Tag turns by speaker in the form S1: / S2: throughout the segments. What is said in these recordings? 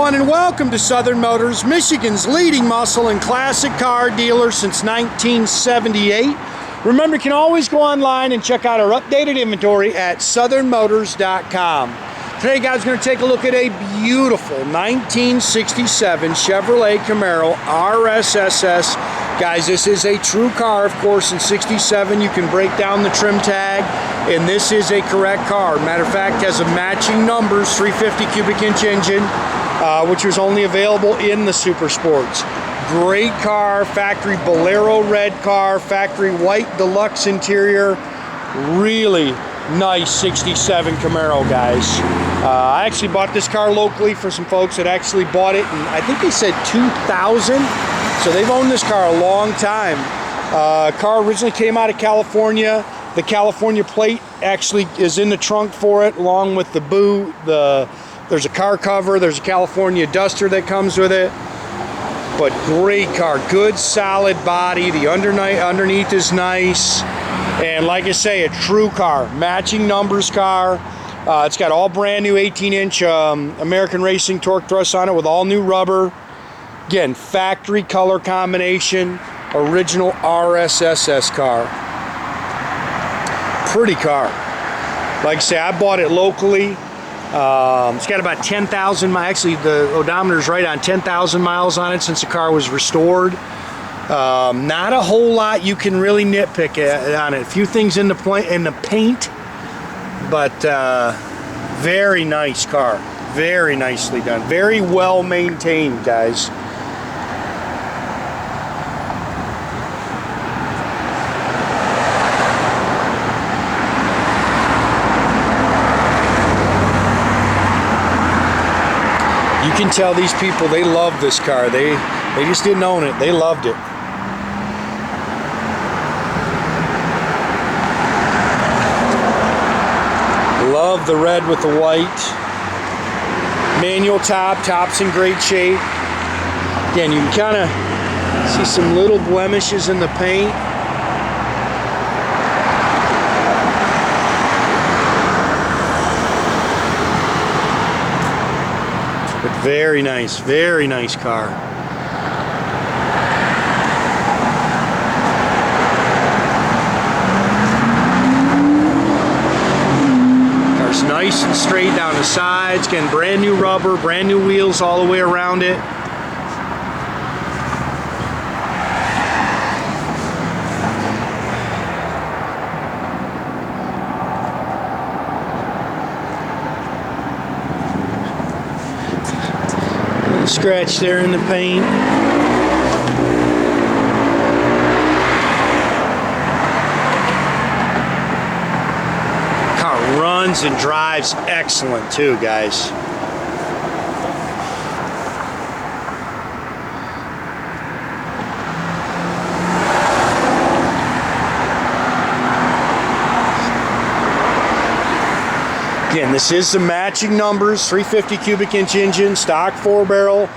S1: everyone, and welcome to Southern Motors, Michigan's leading muscle and classic car dealer since 1978. Remember, you can always go online and check out our updated inventory at southernmotors.com. Today, guys, we're going to take a look at a beautiful 1967 Chevrolet Camaro RSSS. Guys, this is a true car, of course. In 67, you can break down the trim tag, and this is a correct car. Matter of fact, has a matching numbers 350 cubic inch engine, which was only available in the Super Sports. Great car, factory Bolero red car, factory white deluxe interior. Really nice 67 Camaro, guys. I actually bought this car locally for some folks that actually bought it, and I think they said 2000. So they've owned this car a long time. Car originally came out of California. The California plate actually is in the trunk for it, along with the boot. There's a car cover. There's a California Duster that comes with it. But great car, good solid body. The underneath is nice. And like I say, a true car, matching numbers car. It's got all brand new 18-inch American Racing torque thrust on it with all new rubber. Again, factory color combination, original RSSS car. Pretty car. Like I say, I bought it locally. It's got about 10,000 miles. Actually, the odometer's right on 10,000 miles on it since the car was restored. Not a whole lot you can really nitpick on it. A few things in the paint, but very nice car. Very nicely done. Very well maintained, guys. You can tell these people, they love this car. They just didn't own it. They loved it. Love the red with the white. Manual top's in great shape. Again, you can kind of see some little blemishes in the paint. But very nice car. Car's nice and straight down the sides, getting brand new rubber, brand new wheels all the way around it. Scratch there in the paint. Car runs and drives excellent too, guys. Again, this is the matching numbers, 350 cubic inch engine, stock 4-barrel,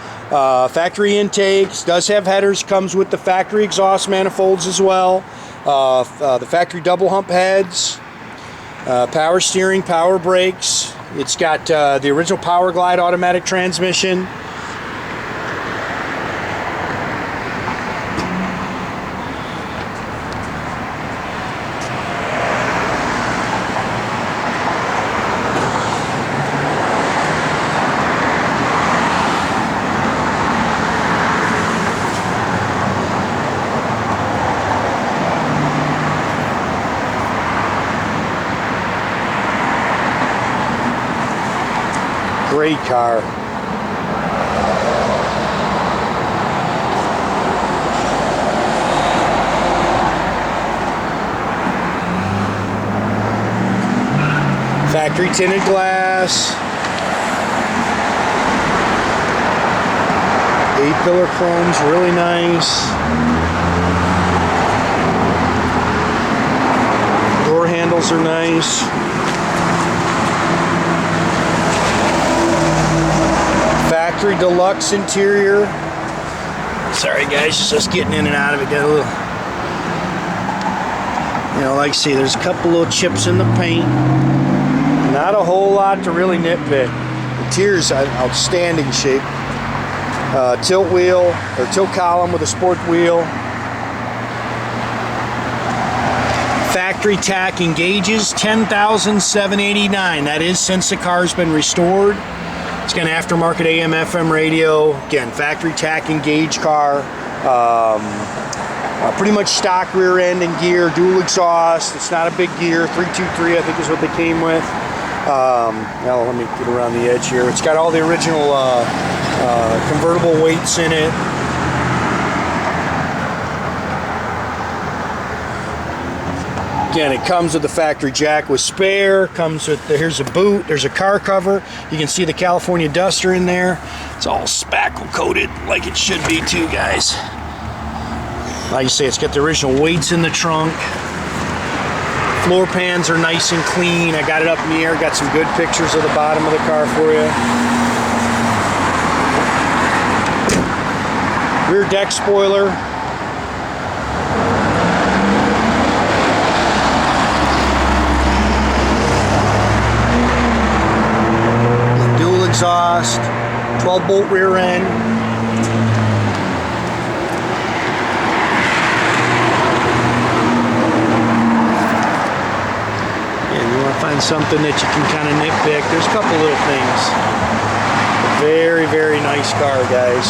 S1: factory intakes, does have headers, comes with the factory exhaust manifolds as well, the factory double hump heads, power steering, power brakes. It's got the original Power Glide automatic transmission. Great car. Factory tinted glass. 8-pillar chrome's really nice. Door handles are nice. Factory deluxe interior. Sorry guys, just getting in and out of it. Got a little, you know, like I see, there's a couple little chips in the paint. Not a whole lot to really nitpick. interior's outstanding shape. Tilt wheel, or tilt column with a sport wheel. Factory tack and gauges, $10,789. That is since the car's been restored. It's got an aftermarket AM FM radio. Again, factory tack and gauge car. Pretty much stock rear end and gear, dual exhaust. It's not a big gear, 323 I think is what they came with. Now let me get around the edge here. It's got all the original convertible weights in it. Again, it comes with the factory jack with spare. Comes with here's a boot. There's a car cover. You can see the California Duster in there. It's all spackle coated like it should be too, guys. Like you say, it's got the original weights in the trunk. Floor pans are nice and clean. I got it up in the air. Got some good pictures of the bottom of the car for you. Rear deck spoiler. Dual exhaust. 12-bolt rear end. Find something that you can kind of nitpick. There's a couple little things. Very, very nice car, guys.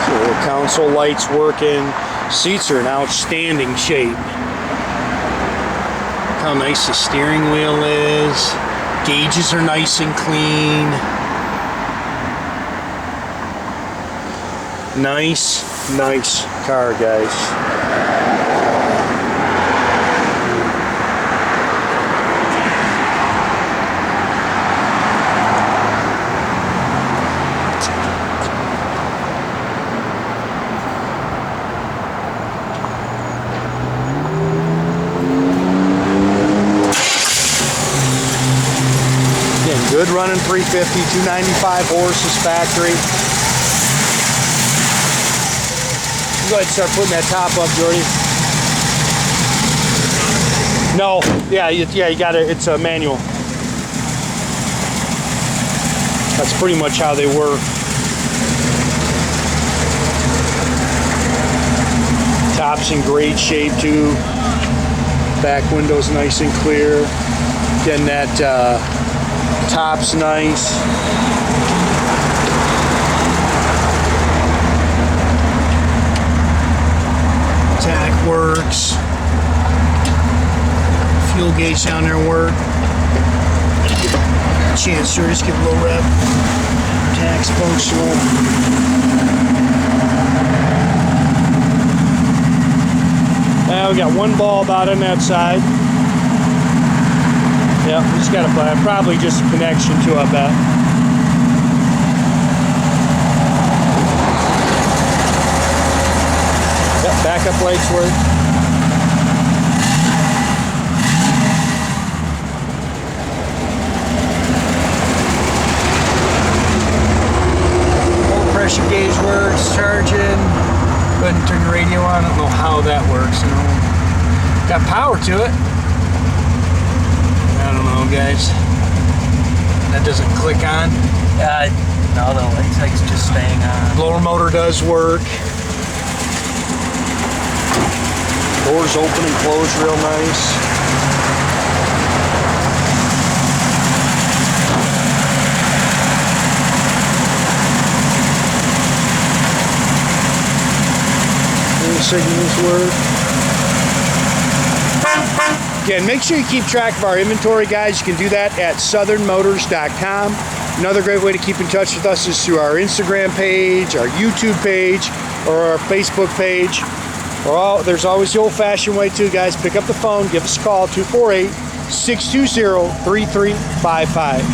S1: So the console lights working. Seats are in outstanding shape. Look how nice the steering wheel is. Gauges are nice and clean. Nice car, guys. Good running 350, 295 horses factory. Go ahead and start putting that top up, Jordy. No, yeah, you got it. It's a manual. That's pretty much how they work. Top's in great shape too. Back window's nice and clear. Getting that top's nice. Tach works. Fuel gauge down there work. Chance to just give a little rev. Tach's functional. Now we got one bulb out on that side. Yeah, we just got to probably just a connection to it, I bet. Yep, backup lights work. Oil pressure gauge works, charging. Go ahead and turn the radio on. I don't know how that works. Got power to it. I don't know, guys. That doesn't click on.
S2: No, the light's just staying on.
S1: Blower motor does work. Doors open and close real nice. Signals work. Again, make sure you keep track of our inventory, guys. You can do that at southernmotors.com. Another great way to keep in touch with us is through our Instagram page, our YouTube page, or our Facebook page. There's always the old-fashioned way too, guys. Pick up the phone, give us a call, 248-620-3355.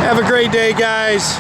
S1: Have a great day, guys.